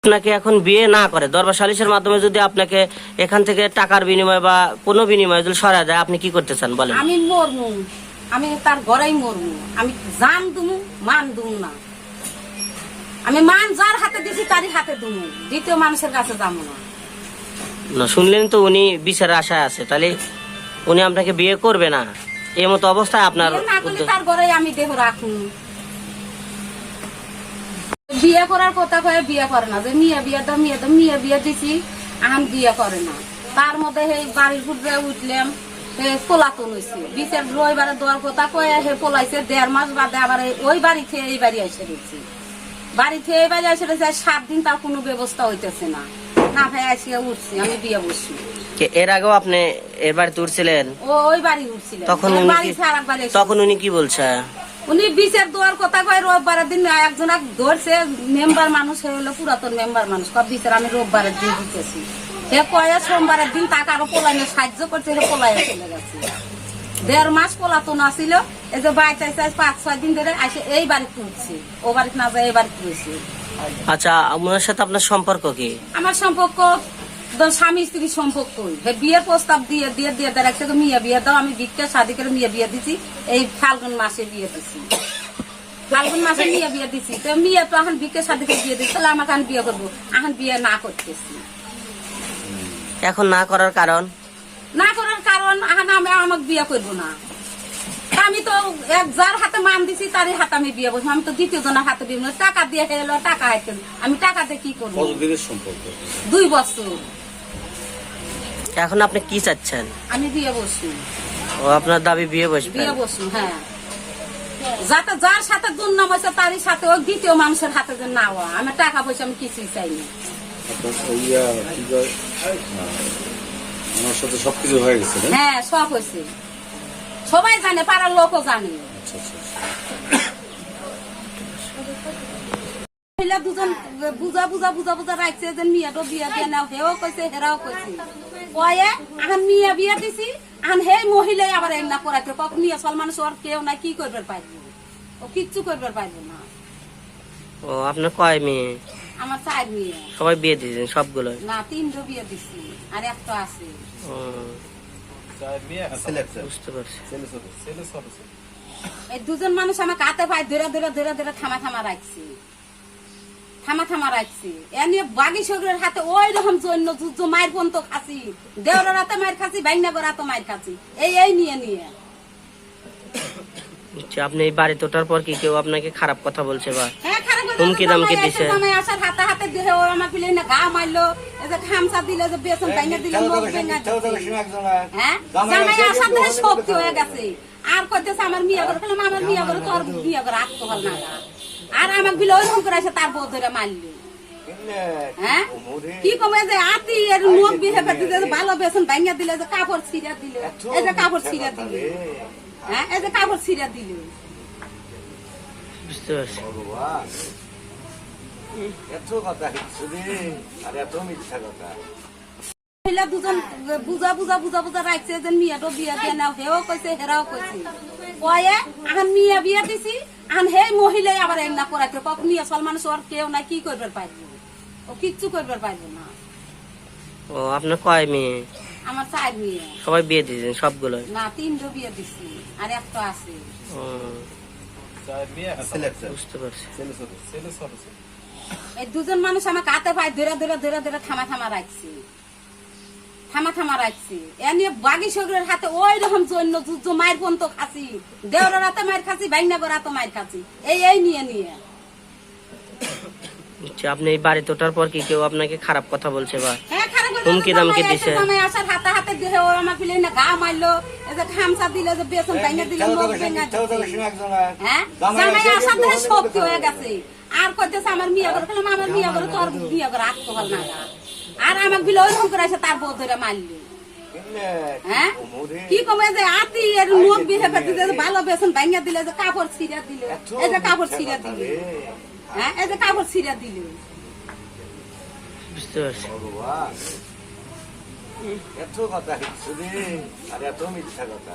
আপনাকে এখন বিয়ে না করে দরবার সালিশের মাধ্যমে যদি আপনাকে এখান থেকে টাকার বিনিময় বা কোনো বিনিময় যদি সরা যায়, আপনি কি করতে চান বলেন? আমি মরমু, আমি তার ঘরেই মরমু, আমি জান দুমু মান দুমু না। আমি মান যার হাতে দিছি তারই হাতে দুমু, দ্বিতীয় মানুষের কাছে যাবো না। না, শুনলেন তো উনি বিচারের আশায় আছে, তাহলে উনি আপনাকে বিয়ে করবে না। এই মতো অবস্থায় আপনার বিয়ে না করলে তার ঘরেই আমি দেহ রাখুন। বিয়ে করার কথা কয়ে বিয়ে করে না, যে মেয়ে বিয়ে দাও মেয়ে দাও, মেয়ে বিয়ে দিছি এখন বিয়ে করে না। তার মধ্যে সেই বাড়ির ফুটে উঠলাম, পোলাতন হয়েছে বিচার রবিবারে দেওয়ার কথা কয়ে হে পোলাইছে 1.5 মাস বাদে আবার ওই বাড়ি থেকে এই বাড়ি এসে গেছি। বাড়ি থেকে এই বাড়ি এসে গেছে 7 দিন, তার কোনো ব্যবস্থা হইতেছে না। না ভাই আজকে উঠছি, আমি বিয়ে বসছি। এর আগেও আপনি এর বাড়িতে উঠছিলেন? ওই বাড়ি উঠছিলেন। তখন উনি কি বলছে? উনি বিচার দেওয়ার কথা কয় রোববারের দিন একজন ধরছে, মেম্বার মানুষ হলো পুরাতন মেম্বার মানুষ, বিচার আমি রোববারের দিন দিতেছি। হে কয়ে সোমবারের দিন তাকে আরো পোলাইনে সাহায্য করছে, হে পোলাই চলে গেছে। 1.5 মাস পোলাতন আসিল, এই যে বাইতে 5-6 দিন ধরে আসে এই বাড়িতে উঠছে, ও বাড়িতে না যায় এই বাড়িতে উঠছে। আচ্ছা, ওনার সাথে আপনার সম্পর্ক কি? আমার সম্পর্ক স্বামী স্ত্রী সম্পর্ক। বিয়ের প্রস্তাব দিয়ে দিয়ে দিয়ে রাখছে, মেয়ে বিয়ে দাও। আমি ভিক্ষা শাদী করে মেয়ে বিয়ে দিছি, এই ফাল্গুন মাসে বিয়ে দিছি। ফাল্গুন মাসে মেয়ে বিয়ে দিছি, তো মেয়ে তো এখন ভিক্ষা শাদী করে বিয়ে দিচ্ছি, তাহলে আমাকে এখন বিয়ে করবো। এখন বিয়ে না করতেছি। এখন না করার কারণ? না করার কারণ এখন আমি আমাকে বিয়ে করবো না। আমি তো যার হাতে মান দিছি তারই হাতে আমি বিয়ে বসবো। আমি তো দ্বিতীয় জনের হাতে বিয়ে, টাকা দিয়ে এলো, টাকা হাতে আমি টাকা দিয়ে কি করবো? 2 বছর। এখন আপনি কি চাচ্ছেন? আমি বিয়ে বসবো। ও আপনার দাবি বিয়ে বসবে? বিয়ে বসবো, হ্যাঁ। যাতে যার সাথে দুর্নাম হয়েছে তারই সাথে ওই দ্বিতীয় মানুষের হাতে যে না হওয়া। আমি টাকা পয়সা আমি কিছুই চাই না। আমার সাথে সবকিছু হয়ে গেছে। হ্যাঁ, সব হয়েছে, সবাই জানে, পাড়ার লোকও জানে। দুজন বুঝা বুঝা বুঝা বুঝা রাখছে যে মেয়েটা বিয়ে দিয়ে নাও, হেও কইছে হেরাও কইছে। কয়ে এখন মেয়ে বিয়ে দিছি, এখন হে মহিলাই আবার এমনা করাইতে কখন মেয়ে সল মানুষ ওর কেউ নাই, কি করবার পারবে? ও কিচ্ছু করবার পারবে না। ও আপনার কয় মেয়ে? আমার 4 মেয়ে। সবাই বিয়ে দিয়েছেন সবগুলো? না, 3টা বিয়ে দিছি, আর একটা আছে। বুঝতে পারছি। এই 2জন মানুষ আমাকে হাতে পায়ে ধরে ধরে ধরে ধরে থামা থামা রাখছি, থামা থামা রাখছি। এ নিয়ে বাগি শরীরের হাতে ওই রকম জন্য যুদ্ধ মায়ের পর্যন্ত খাচ্ছি, দেওয়ার হাতে মায়ের খাচ্ছি, বাইনাগর হাতে মায়ের খাচ্ছি, এই নিয়ে নিয়ে। আপনি এই বাড়িতে ওঠার পর কি কেউ আপনাকে খারাপ কথা বলছে বা হুমকি দামকি দিছে? আসার হাতে হাতে দিয়ে ও আমাকে না গা মারলো, এই যে খামসা দিলে, যে বেসন ভাঙা দিলে, মুখ ভেঙে হ্যাঁ, জামাই আসার ধরে শক্তি হয়ে গেছে। আর কইতেছে আমার মিয়া করে, আমার মিয়া করে তোর বিয়া করে আসতে হল না। আর আমাকে বিলে ওই করে আসে তার বউ ধরে মারলি। হ্যাঁ, কি কমে যে আতি এর মুখ বিহে দিলে, ভালো বেসন ভাঙা দিলে, যে কাপড় ছিঁড়া দিলে, এই যে কাপড় ছিঁড়া দিলে, হ্যাঁ, এই যে কাপড় ছিঁড়া দিলে। বুঝতে পারছি। দুজন বুঝা বুঝা বুঝা বুঝা রাখছে যে মেয়েটা বিয়ে দিয়ে নাও, হেও কইছে হেরাও কইছে। কয়ে এখন মেয়ে বিয়ে দিছি, এখন হে মহিলাই আবার এমনা করাইতে কখন মেয়ে সল মানুষ ওর কেউ নাই, কি করবার পারবে? ও কিচ্ছু করবার পারবে না। ও আপনার কয় মেয়ে? আমার 4 মেয়ে। সবাই বিয়ে দিয়েছেন সবগুলো? না, 3টা বিয়ে দিছি, আর একটা আছে। বুঝতে পারছি। এই 2জন মানুষ আমাকে হাতে পায়ে ধরে ধরে ধরে ধরে থামা থামা রাখছি, থামা থামা রাখছি। এ নিয়ে বাগি শরীরের হাতে ওই রকম জন্য যুদ্ধ মায়ের পর্যন্ত খাচ্ছি, দেওয়ার হাতে মায়ের খাচ্ছি, বাইনাগর হাতে মায়ের খাচ্ছি, এই নিয়ে নিয়ে। আপনি এই বাড়িতে ওঠার পর কি কেউ আপনাকে খারাপ কথা বলছে বা হুমকি দামকি দিছে? জামাই আসার হাতে হাতে দিয়ে ও আমাকে না গা মারলো, এই যে খামসা দিলে, যে বেসন ভাঙা দিলে, মুখ ভেঙে হ্যাঁ, জামাই আসার ধরে শক্তি হয়ে গেছে। আর কইতেছে আমার মিয়া করে, আমার মিয়া করে তোর বিয়া করে আসতে হল না। আর আমাকে বিলে ওই করে আসে তার বউ ধরে মারলি। হ্যাঁ, কি কমে যে আতি এর মুখ বিহে দিলে, ভালো বেসন ভাঙা দিলে, যে কাপড় ছিঁড়া দিলে, এই যে কাপড় ছিঁড়া দিলে, হ্যাঁ, এই যে কাপড় ছিঁড়া দিলে। বুঝতে পারছি। এত কথা আর এত মিথ্যা কথা।